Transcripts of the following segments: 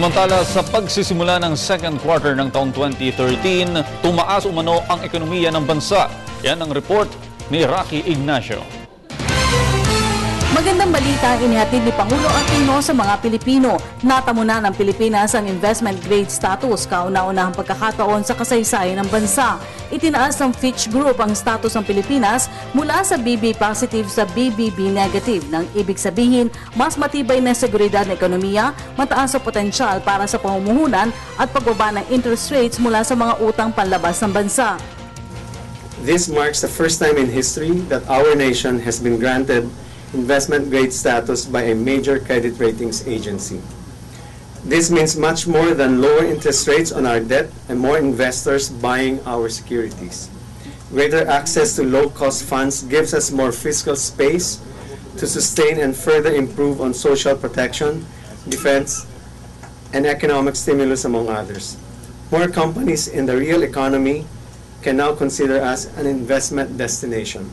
Samantala, sa pagsisimula ng second quarter ng taong 2013, tumaas umano ang ekonomiya ng bansa. Yan ang report ni Rocky Ignacio. Magandang balita ang inihatid ni Pangulo Aquino sa mga Pilipino. Natamo na ng Pilipinas ang investment grade status, kauna-unahang pagkakataon sa kasaysayan ng bansa. Itinaas ng Fitch Group ang status ng Pilipinas mula sa BB positive sa BBB negative, nang ibig sabihin mas matibay na seguridad ng ekonomiya, mataas sa potensyal para sa pamumuhunan at pagbaba ng interest rates mula sa mga utang panlabas ng bansa. This marks the first time in history that our nation has been granted investment grade status by a major credit ratings agency. This means much more than lower interest rates on our debt and more investors buying our securities. Greater access to low-cost funds gives us more fiscal space to sustain and further improve on social protection, defense, and economic stimulus, among others. More companies in the real economy can now consider us an investment destination.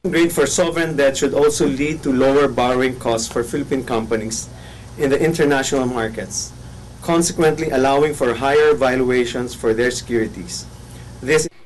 Grade for sovereign debt should also lead to lower borrowing costs for Philippine companies in the international markets, consequently allowing for higher valuations for their securities.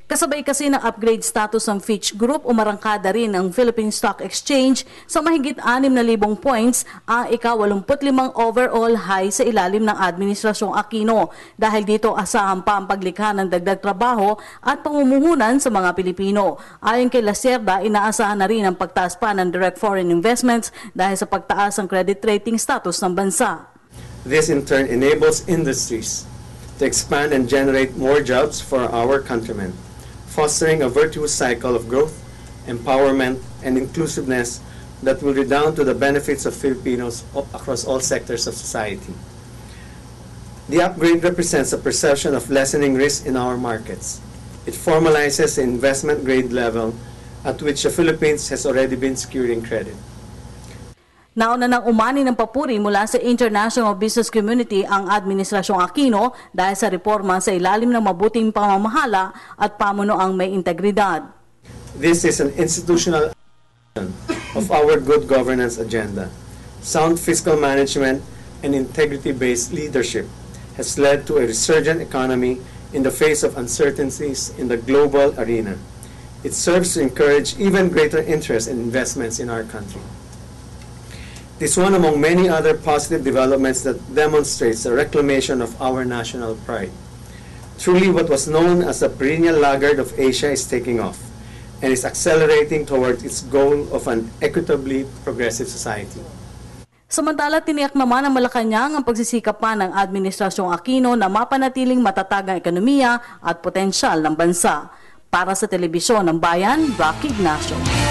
Kasabay kasi ng upgrade status ng Fitch Group, umarangkada rin ang Philippine Stock Exchange sa mahigit 6,000 points, ang ika-85 overall high sa ilalim ng Administrasyong Aquino. Dahil dito, asahan pa ang paglikha ng dagdag trabaho at pamumuhunan sa mga Pilipino. Ayon kay Lacerda, inaasahan na rin ang pagtaas pa ng direct foreign investments dahil sa pagtaas ng credit rating status ng bansa. This in turn enables industries to expand and generate more jobs for our countrymen, fostering a virtuous cycle of growth, empowerment, and inclusiveness that will redound to the benefits of Filipinos across all sectors of society. The upgrade represents a perception of lessening risk in our markets. It formalizes the investment grade level at which the Philippines has already been securing credit. Nauna nang umani ng papuri mula sa international business community ang Administrasyong Aquino dahil sa reforma sa ilalim ng mabuting pamamahala at pamunuang may integridad. This is an institutional of our good governance agenda. Sound fiscal management and integrity-based leadership has led to a resurgent economy in the face of uncertainties in the global arena. It serves to encourage even greater interest and investments in our country. It is one among many other positive developments that demonstrates the reclamation of our national pride. Truly, what was known as the perennial laggard of Asia is taking off and is accelerating towards its goal of an equitably progressive society. Samantala, tiniyak naman ng Malacanang ang pagsisikap pa ng Administrasyong Aquino na mapanatiling matatag ang ekonomiya at potensyal ng bansa. Para sa Telebisyon ng Bayan, Rocky Ignacio.